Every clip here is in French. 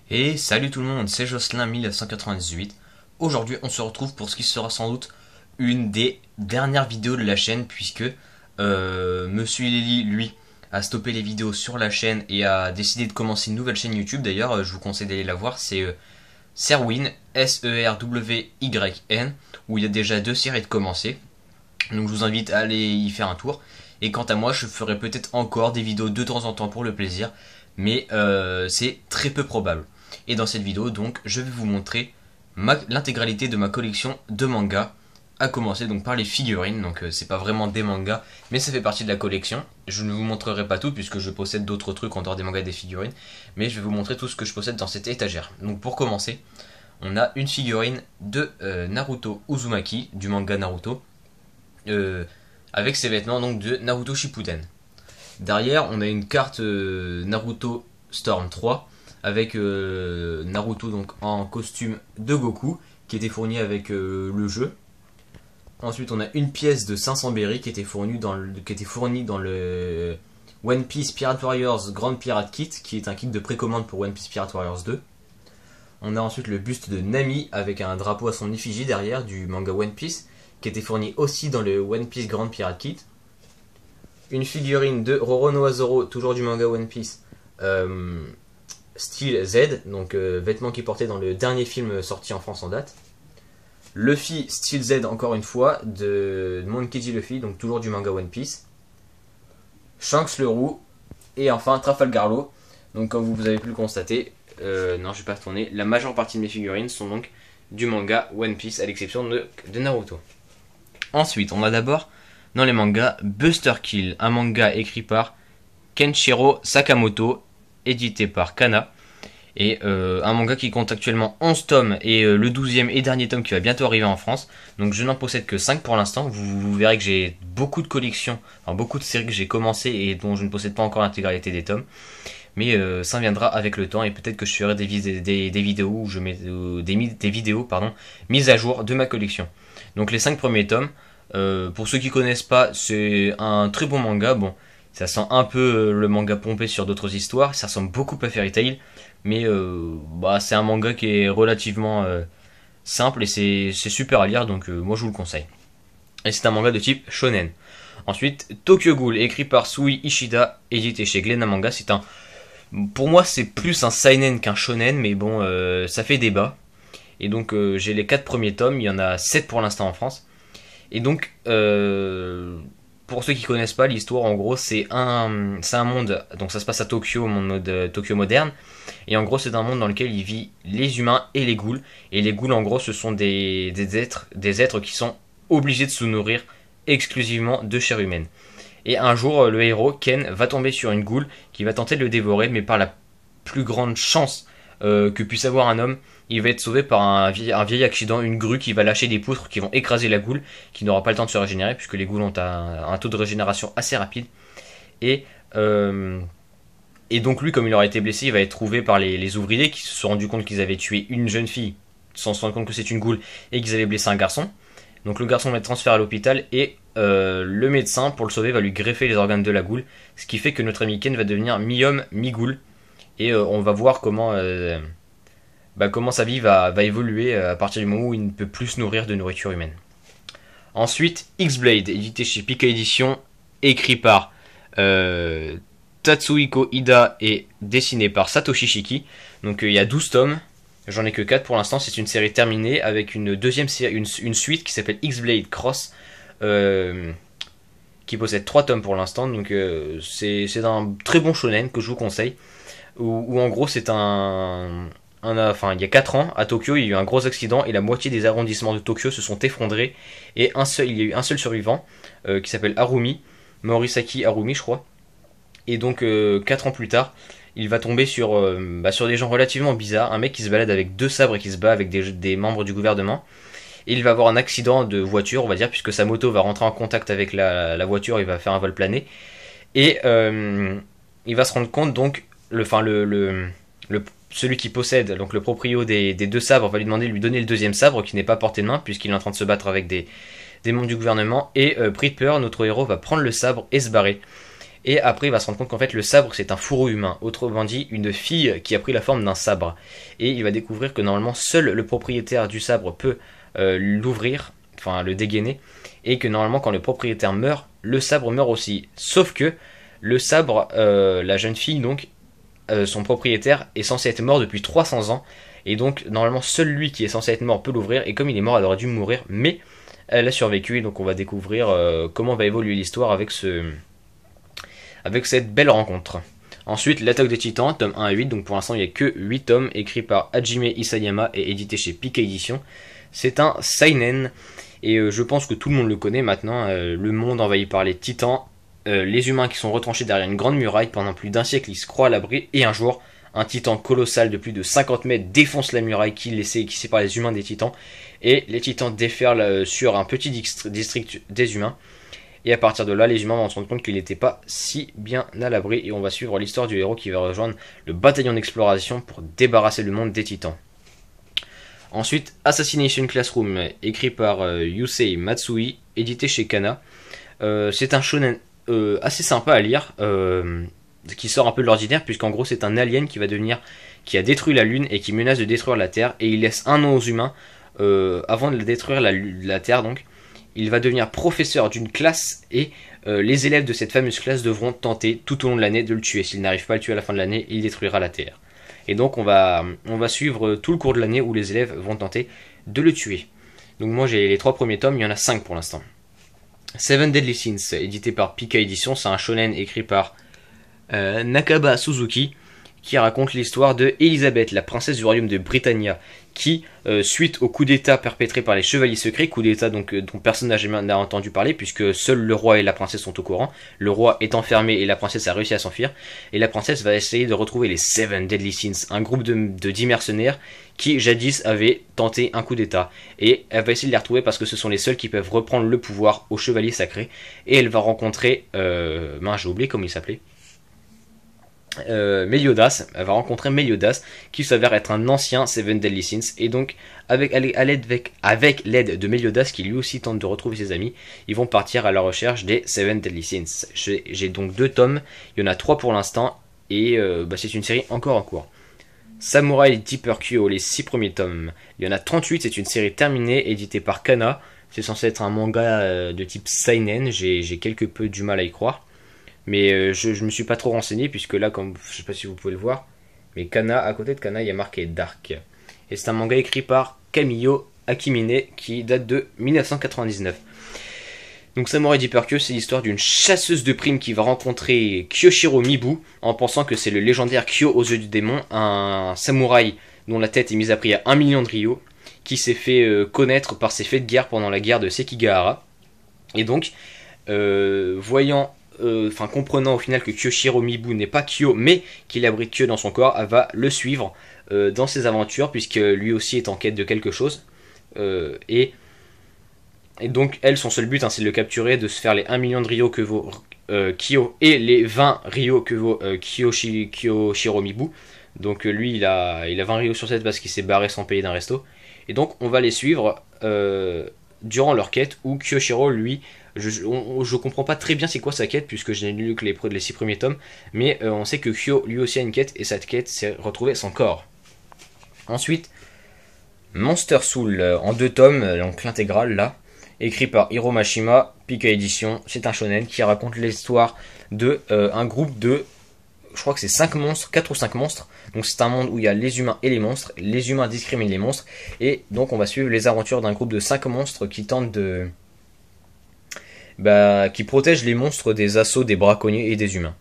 Et salut tout le monde, c'est Jocelyn 1998. Aujourd'hui on se retrouve pour ce qui sera sans doute une des dernières vidéos de la chaîne puisque Monsieur Lily lui a stoppé les vidéos sur la chaîne et a décidé de commencer une nouvelle chaîne YouTube. D'ailleurs je vous conseille d'aller la voir, c'est Serwyn, Serwyn, où il y a déjà 2 séries de commencer. Donc je vous invite à aller y faire un tour. Et quant à moi je ferai peut-être encore des vidéos de temps en temps pour le plaisir, mais c'est très peu probable. Et dans cette vidéo donc je vais vous montrer l'intégralité de ma collection de mangas, à commencer donc par les figurines. Donc c'est pas vraiment des mangas mais ça fait partie de la collection. Je ne vous montrerai pas tout puisque je possède d'autres trucs en dehors des mangas et des figurines, mais je vais vous montrer tout ce que je possède dans cette étagère. Donc pour commencer, on a une figurine de Naruto Uzumaki du manga Naruto, avec ses vêtements donc de Naruto Shippuden. Derrière on a une carte Naruto Storm 3 avec Naruto donc en costume de Goku qui était fourni avec le jeu. Ensuite on a une pièce de 500 berries qui était fournie dans le One Piece Pirate Warriors Grand Pirate Kit, qui est un kit de précommande pour One Piece Pirate Warriors 2. On a ensuite le buste de Nami avec un drapeau à son effigie derrière du manga One Piece, qui était fourni aussi dans le One Piece Grand Pirate Kit. Une figurine de Roronoa Zoro, toujours du manga One Piece, style Z, donc vêtements qu'il portait dans le dernier film sorti en France en date. Luffy style Z encore une fois, de Monkey D. Luffy, donc toujours du manga One Piece. Shanks le roux, et enfin Trafalgar Law. Donc comme vous avez pu le constater, non je vais pas retourner, la majeure partie de mes figurines sont donc du manga One Piece à l'exception de Naruto. Ensuite on a d'abord dans les mangas Buster Kill, un manga écrit par Kenshiro Sakamoto, édité par Kana, et un manga qui compte actuellement 11 tomes et le 12e et dernier tome qui va bientôt arriver en France. Donc je n'en possède que 5 pour l'instant. Vous verrez que j'ai beaucoup de collections, enfin beaucoup de séries que j'ai commencé et dont je ne possède pas encore l'intégralité des tomes. Mais ça viendra avec le temps et peut-être que je ferai des vidéos où je mets des vidéos pardon, mises à jour de ma collection. Donc les 5 premiers tomes, pour ceux qui connaissent pas, c'est un très bon manga. Bon, ça sent un peu le manga pompé sur d'autres histoires, ça ressemble beaucoup à Fairy Tail, mais c'est un manga qui est relativement simple et c'est super à lire, donc moi je vous le conseille. Et c'est un manga de type shonen. Ensuite, Tokyo Ghoul, écrit par Sui Ishida, édité chez Glénat Manga. Pour moi c'est plus un seinen qu'un shonen, mais bon, ça fait débat. Et donc j'ai les 4 premiers tomes, il y en a 7 pour l'instant en France. Et donc, pour ceux qui connaissent pas l'histoire, en gros c'est un monde, donc ça se passe à Tokyo, au monde de Tokyo moderne, et en gros c'est un monde dans lequel il vit les humains et les ghouls. Et les ghouls en gros ce sont des êtres qui sont obligés de se nourrir exclusivement de chair humaine. Et un jour le héros Ken va tomber sur une ghoul qui va tenter de le dévorer, mais par la plus grande chance que puisse avoir un homme, il va être sauvé par un vieil accident, une grue qui va lâcher des poutres qui vont écraser la ghoul, qui n'aura pas le temps de se régénérer puisque les ghouls ont un taux de régénération assez rapide. Et donc lui, comme il aura été blessé, il va être trouvé par les ouvriers qui se sont rendus compte qu'ils avaient tué une jeune fille sans se rendre compte que c'est une ghoul et qu'ils avaient blessé un garçon. Donc le garçon va être transféré à l'hôpital et le médecin, pour le sauver, va lui greffer les organes de la ghoul, ce qui fait que notre ami Ken va devenir mi-homme, mi-ghoul. Et on va voir comment sa vie va évoluer à partir du moment où il ne peut plus se nourrir de nourriture humaine. Ensuite, X-Blade, édité chez Pika Édition, écrit par Tatsuhiko Ida et dessiné par Satoshi Shiki. Donc il y a 12 tomes, j'en ai que 4 pour l'instant, c'est une série terminée avec une deuxième série, une suite qui s'appelle X-Blade Cross, qui possède 3 tomes pour l'instant. Donc c'est un très bon shonen que je vous conseille, où en gros c'est il y a 4 ans, à Tokyo, il y a eu un gros accident et la moitié des arrondissements de Tokyo se sont effondrés. Et il y a eu un seul survivant qui s'appelle Harumi, Morisaki Harumi, je crois. Et donc, 4 ans plus tard, il va tomber sur des gens relativement bizarres. Un mec qui se balade avec 2 sabres et qui se bat avec des membres du gouvernement. Et il va avoir un accident de voiture, on va dire, puisque sa moto va rentrer en contact avec la voiture, il va faire un vol plané. Et il va se rendre compte, donc, celui qui possède, donc le proprio des 2 sabres, va lui demander de lui donner le deuxième sabre qui n'est pas porté de main puisqu'il est en train de se battre avec des membres du gouvernement. Et pris de peur, notre héros va prendre le sabre et se barrer. Et après il va se rendre compte qu'en fait le sabre c'est un fourreau humain, autrement dit une fille qui a pris la forme d'un sabre. Et il va découvrir que normalement seul le propriétaire du sabre peut l'ouvrir, enfin le dégainer, et que normalement quand le propriétaire meurt, le sabre meurt aussi. Sauf que le sabre, la jeune fille donc, son propriétaire est censé être mort depuis 300 ans, et donc normalement seul lui qui est censé être mort peut l'ouvrir, et comme il est mort elle aurait dû mourir, mais elle a survécu, et donc on va découvrir comment va évoluer l'histoire avec cette belle rencontre. Ensuite, l'attaque des titans, tome 1 à 8, donc pour l'instant il n'y a que 8 tomes, écrits par Hajime Isayama et édité chez Pika Édition. C'est un seinen, et je pense que tout le monde le connaît maintenant, le monde envahi par les titans, les humains qui sont retranchés derrière une grande muraille pendant plus d'un siècle, ils se croient à l'abri, et un jour, un titan colossal de plus de 50 mètres défonce la muraille qui sépare les humains des titans, et les titans déferlent sur un petit district des humains. Et à partir de là, les humains vont se rendre compte qu'ils n'étaient pas si bien à l'abri. Et on va suivre l'histoire du héros qui va rejoindre le bataillon d'exploration pour débarrasser le monde des titans. Ensuite, Assassination Classroom, écrit par Yusei Matsui, édité chez Kana. C'est un shonen assez sympa à lire, qui sort un peu de l'ordinaire, puisqu'en gros c'est un alien qui a détruit la Lune et qui menace de détruire la Terre. Et il laisse un an aux humains avant de détruire la Terre donc. Il va devenir professeur d'une classe et les élèves de cette fameuse classe devront tenter tout au long de l'année de le tuer. S'il n'arrive pas à le tuer à la fin de l'année, il détruira la Terre. Et donc on va suivre tout le cours de l'année où les élèves vont tenter de le tuer. Donc moi j'ai les 3 premiers tomes, il y en a 5 pour l'instant. Seven Deadly Sins, édité par Pika Édition, c'est un shonen écrit par Nakaba Suzuki, qui raconte l'histoire de Elisabeth, la princesse du royaume de Britannia, qui, suite au coup d'état perpétré par les chevaliers secrets, coup d'état donc dont personne n'a jamais entendu parler, puisque seul le roi et la princesse sont au courant, le roi est enfermé et la princesse a réussi à s'enfuir, et la princesse va essayer de retrouver les Seven Deadly Sins, un groupe de 10 mercenaires qui jadis avaient tenté un coup d'état, et elle va essayer de les retrouver parce que ce sont les seuls qui peuvent reprendre le pouvoir aux chevaliers sacrés, et elle va rencontrer, j'ai oublié comment il s'appelait, Meliodas. Elle va rencontrer Meliodas qui s'avère être un ancien Seven Deadly Sins, et donc avec l'aide de Meliodas qui lui aussi tente de retrouver ses amis, ils vont partir à la recherche des Seven Deadly Sins. J'ai donc 2 tomes, il y en a 3 pour l'instant, et c'est une série encore en cours. Samurai Deeper Kyo, les 6 premiers tomes, il y en a 38, c'est une série terminée éditée par Kana, c'est censé être un manga de type seinen, j'ai quelque peu du mal à y croire. Mais je me suis pas trop renseigné, puisque là, comme je sais pas si vous pouvez le voir, mais Kana, à côté de Kana, il y a marqué Dark. Et c'est un manga écrit par Kamiyo Akimine qui date de 1999. Donc Samurai Deeper Kyo, c'est l'histoire d'une chasseuse de primes qui va rencontrer Kyoshiro Mibu en pensant que c'est le légendaire Kyo aux yeux du démon, un samouraï dont la tête est mise à prix à 1 million de ryo, qui s'est fait connaître par ses faits de guerre pendant la guerre de Sekigahara. Et donc, comprenant au final que Kyoshiro Mibu n'est pas Kyo, mais qu'il abrite Kyo dans son corps, elle va le suivre dans ses aventures, puisque lui aussi est en quête de quelque chose. Et donc, elle, son seul but, c'est de le capturer, de se faire les 1 million de ryo que vaut Kyo, et les 20 ryo que vaut Kyoshiro Mibu. Donc, lui, il a 20 ryo sur 7 parce qu'il s'est barré sans payer d'un resto. Et donc, on va les suivre durant leur quête, où Kyoshiro, lui, je comprends pas très bien c'est quoi sa quête, puisque je n'ai lu que les 6 premiers tomes, mais on sait que Kyo lui aussi a une quête, et cette quête c'est retrouver son corps. Ensuite, Monster Soul en 2 tomes, donc l'intégrale là, écrit par Hiro Mashima, Pika Édition, c'est un shonen qui raconte l'histoire de un groupe de, je crois que c'est 5 monstres, 4 ou 5 monstres, donc c'est un monde où il y a les humains et les monstres, les humains discriminent les monstres, et donc on va suivre les aventures d'un groupe de 5 monstres qui tentent qui protège les monstres des assauts des braconniers et des humains.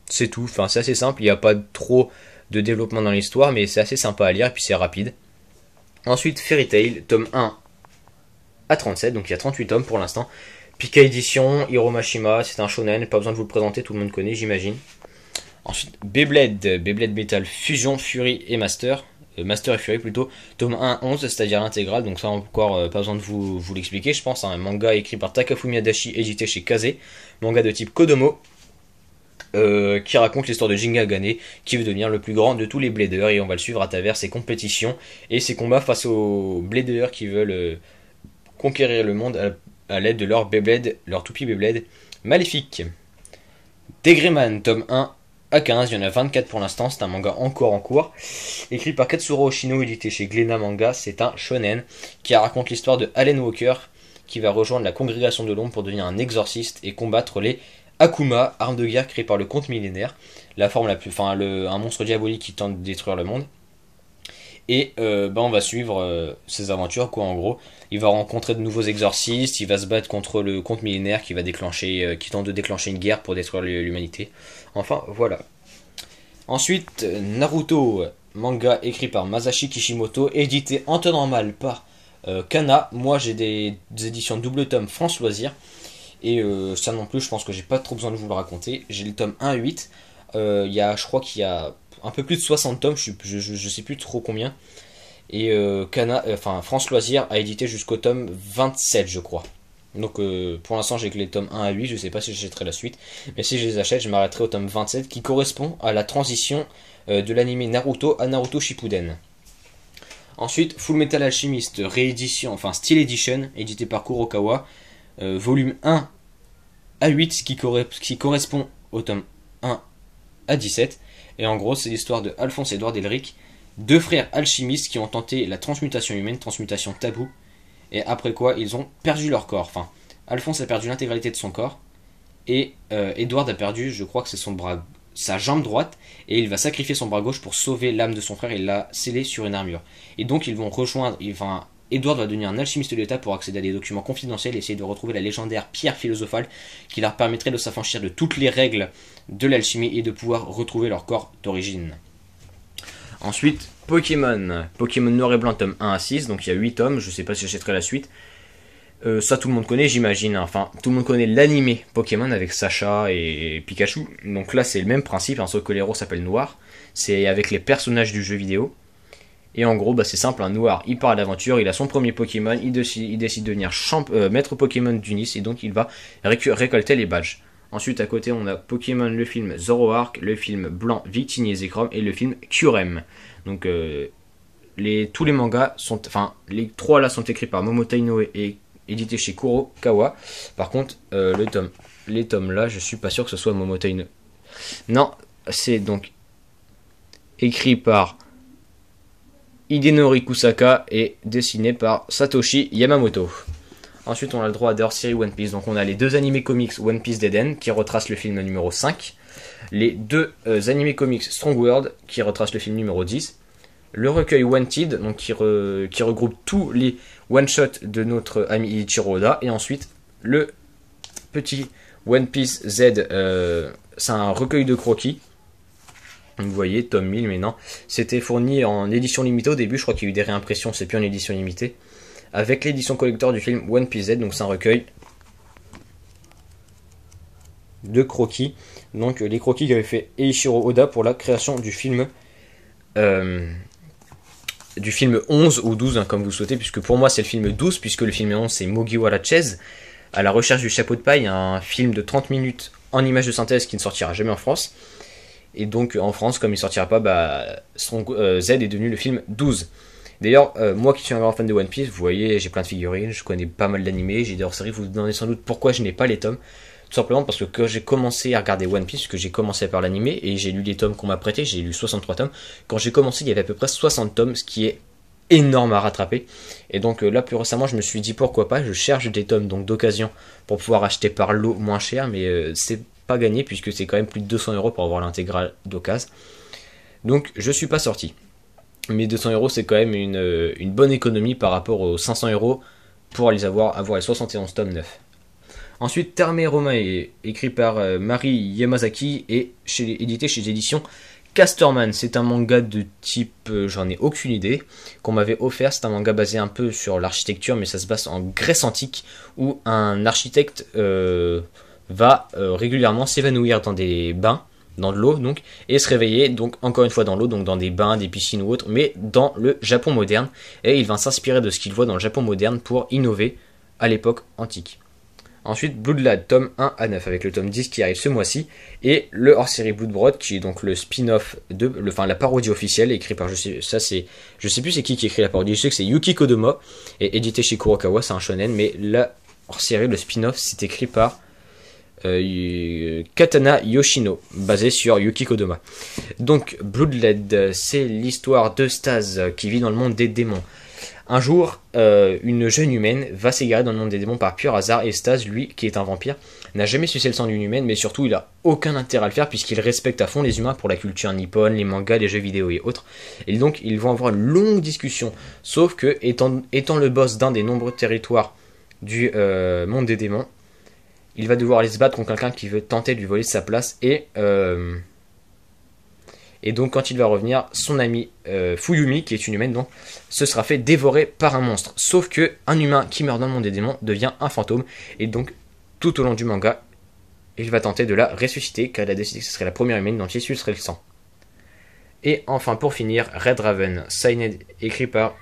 C'est tout, c'est assez simple, il n'y a pas trop de développement dans l'histoire, mais c'est assez sympa à lire, et puis c'est rapide. Ensuite, Fairy Tail, tome 1 à 37, donc il y a 38 tomes pour l'instant. Pika Édition, Hiro Mashima, c'est un shonen, pas besoin de vous le présenter, tout le monde connaît, j'imagine. Ensuite, Beyblade Metal Fusion, Fury et Master et Fury plutôt, tome 1 11, c'est-à-dire l'intégrale, donc ça encore pas besoin de vous l'expliquer, je pense, un manga écrit par Takafumi Adachi, édité chez Kaze, manga de type Kodomo, qui raconte l'histoire de Jingagane, qui veut devenir le plus grand de tous les bladers, et on va le suivre à travers ses compétitions et ses combats face aux bladers qui veulent conquérir le monde à l'aide de leur Beyblade, leur toupie Beyblade maléfique. Degreman, tome 1 à 15, il y en a 24 pour l'instant, c'est un manga encore en cours. Écrit par Katsuro Oshino, édité chez Glénat Manga, c'est un shonen qui raconte l'histoire de Allen Walker qui va rejoindre la congrégation de l'ombre pour devenir un exorciste et combattre les Akuma, armes de guerre créées par le conte millénaire, la forme la plus, un monstre diabolique qui tente de détruire le monde. Et on va suivre ses aventures, quoi, en gros. Il va rencontrer de nouveaux exorcistes, il va se battre contre le conte millénaire qui tente de déclencher une guerre pour détruire l'humanité. Enfin, voilà. Ensuite, Naruto, manga écrit par Masashi Kishimoto, édité en temps normal par Kana. Moi, j'ai des éditions double tome France Loisirs. Et ça non plus, je pense que j'ai pas trop besoin de vous le raconter. J'ai le tome 1 à 8. Je crois qu'il y a un peu plus de 60 tomes, je sais plus trop combien. Et France Loisirs a édité jusqu'au tome 27, je crois. Donc pour l'instant j'ai que les tomes 1 à 8, je sais pas si j'achèterai la suite. Mais si je les achète, je m'arrêterai au tome 27 qui correspond à la transition de l'anime Naruto à Naruto Shippuden. Ensuite, Full Metal Alchemist, réédition, Steel Edition, édité par Kurokawa. Volume 1 à 8 qui correspond au tome 1 à 17. Et en gros, c'est l'histoire de Alphonse et Edward Elric, deux frères alchimistes qui ont tenté la transmutation humaine, transmutation taboue, et après quoi ils ont perdu leur corps. Alphonse a perdu l'intégralité de son corps, et Edward a perdu, je crois que c'est sa jambe droite, et il va sacrifier son bras gauche pour sauver l'âme de son frère et l'a scellé sur une armure. Et donc ils vont rejoindre, Edward va devenir un alchimiste de l'État pour accéder à des documents confidentiels et essayer de retrouver la légendaire pierre philosophale qui leur permettrait de s'affranchir de toutes les règles de l'alchimie et de pouvoir retrouver leur corps d'origine. Ensuite, Pokémon Noir et Blanc, tome 1 à 6, donc il y a 8 tomes, je sais pas si j'achèterai la suite. Ça tout le monde connaît, j'imagine, tout le monde connaît l'animé Pokémon avec Sacha et Pikachu, donc là c'est le même principe, sauf que les héros s'appellent Noir, c'est avec les personnages du jeu vidéo. Et en gros, c'est simple, un Noir, il part à l'aventure, il a son premier Pokémon, il décide de devenir maître Pokémon d'Unis, et donc il va récolter les badges. Ensuite, à côté, on a Pokémon, le film Zoroark, le film Blanc, Victini et Zekrom, et le film Kyurem. Donc, tous les mangas sont, les trois là sont écrits par Momota Inoue et édités chez Kurokawa. Par contre, les tomes là, je suis pas sûr que ce soit Momota Inoue. Non, c'est donc écrit par Hidenori Kusaka et dessiné par Satoshi Yamamoto. Ensuite, on a le droit à des hors-série One Piece. Donc, on a les deux animés comics One Piece d'Eden qui retracent le film numéro 5. Les deux animés comics Strong World qui retracent le film numéro 10. Le recueil Wanted, donc qui regroupe tous les one-shots de notre ami Ichiro Oda. Et ensuite, le petit One Piece Z, c'est un recueil de croquis. Vous voyez, tome 1000, mais non. C'était fourni en édition limitée au début. Je crois qu'il y a eu des réimpressions, c'est plus en édition limitée. Avec l'édition collector du film One Piece Z, donc c'est un recueil de croquis. Donc les croquis qu'avait fait Eiichiro Oda pour la création du film 11 ou 12, comme vous souhaitez, puisque pour moi c'est le film 12, puisque le film 11 c'est Mugiwara Chase, à la recherche du chapeau de paille, un film de 30 minutes en images de synthèse qui ne sortira jamais en France. Et donc en France, comme il ne sortira pas, Z est devenu le film 12. D'ailleurs, moi qui suis un grand fan de One Piece, vous voyez, j'ai plein de figurines, je connais pas mal d'animés, j'ai des hors-séries, vous vous demandez sans doute pourquoi je n'ai pas les tomes. Tout simplement parce que quand j'ai commencé à regarder One Piece, que j'ai commencé par l'animé, et j'ai lu les tomes qu'on m'a prêtés, j'ai lu 63 tomes, quand j'ai commencé il y avait à peu près 60 tomes, ce qui est énorme à rattraper. Et donc là plus récemment je me suis dit pourquoi pas, je cherche des tomes donc d'occasion pour pouvoir acheter par lot moins cher, mais c'est pas gagné puisque c'est quand même plus de 200 € pour avoir l'intégrale d'occasion. Donc je suis pas sorti. Mais 200 € c'est quand même une bonne économie par rapport aux 500 € pour les avoir les 71 tomes neufs. Ensuite, Terme Romae, écrit par Mari Yamazaki et édité chez les éditions Casterman. C'est un manga de type, j'en ai aucune idée, qu'on m'avait offert. C'est un manga basé un peu sur l'architecture, mais ça se base en Grèce antique, où un architecte va régulièrement s'évanouir dans des bains, dans de l'eau donc, et se réveiller donc encore une fois dans l'eau, donc dans des bains, des piscines ou autres, mais dans le Japon moderne, et il va s'inspirer de ce qu'il voit dans le Japon moderne pour innover à l'époque antique. Ensuite, Bloodlad, tome 1 à 9, avec le tome 10 qui arrive ce mois-ci, et le hors-série Bloodbrod, qui est donc le spin-off la parodie officielle, écrit par, je sais plus c'est qui écrit la parodie, je sais que c'est Yuki Kodomo, et édité chez Kurokawa, c'est un shonen, mais la hors-série, le spin-off, c'est écrit par Katana Yoshino, basé sur Yuki Kodama. Donc Bloodled, c'est l'histoire de Stase qui vit dans le monde des démons. Un jour, une jeune humaine va s'égarer dans le monde des démons par pur hasard, et Stase, lui, qui est un vampire, n'a jamais sucé le sang d'une humaine, mais surtout il a aucun intérêt à le faire puisqu'il respecte à fond les humains pour la culture nippone, les mangas, les jeux vidéo et autres. Et donc ils vont avoir une longue discussion, sauf que étant le boss d'un des nombreux territoires du monde des démons, il va devoir aller se battre contre quelqu'un qui veut tenter de lui voler sa place, et donc quand il va revenir, son ami Fuyumi, qui est une humaine donc, se sera fait dévorer par un monstre. Sauf que un humain qui meurt dans le monde des démons devient un fantôme, et donc tout au long du manga, il va tenter de la ressusciter, car il a décidé que ce serait la première humaine dont il sucerait le sang. Et enfin pour finir, Red Raven, Signed, écrit par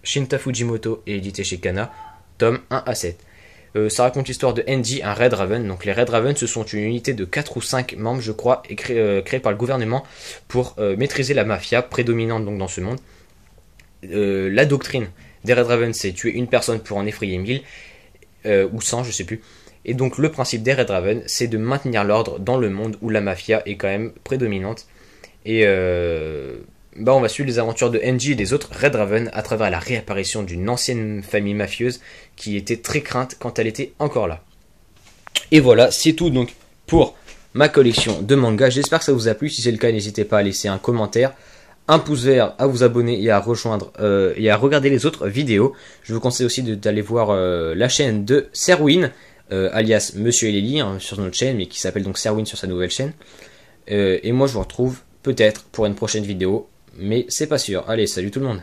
Shinta Fujimoto et édité chez Kana, tome 1 à 7. Ça raconte l'histoire de Andy, un Red Raven. Donc les Red Raven, ce sont une unité de 4 ou 5 membres, je crois, et créée par le gouvernement pour maîtriser la mafia prédominante donc dans ce monde. La doctrine des Red Raven, c'est tuer une personne pour en effrayer 1000, ou 100, je sais plus. Et donc le principe des Red Raven, c'est de maintenir l'ordre dans le monde où la mafia est quand même prédominante. Et on va suivre les aventures de Andy et des autres Red Raven à travers la réapparition d'une ancienne famille mafieuse qui était très crainte quand elle était encore là. Et voilà, c'est tout donc pour ma collection de mangas. J'espère que ça vous a plu. Si c'est le cas, n'hésitez pas à laisser un commentaire, un pouce vert, à vous abonner et à rejoindre et à regarder les autres vidéos. Je vous conseille aussi d'aller voir la chaîne de Serwin, alias Monsieur et Lily, hein, sur notre chaîne, mais qui s'appelle donc Serwin sur sa nouvelle chaîne. Et moi je vous retrouve peut-être pour une prochaine vidéo, mais c'est pas sûr. Allez, salut tout le monde.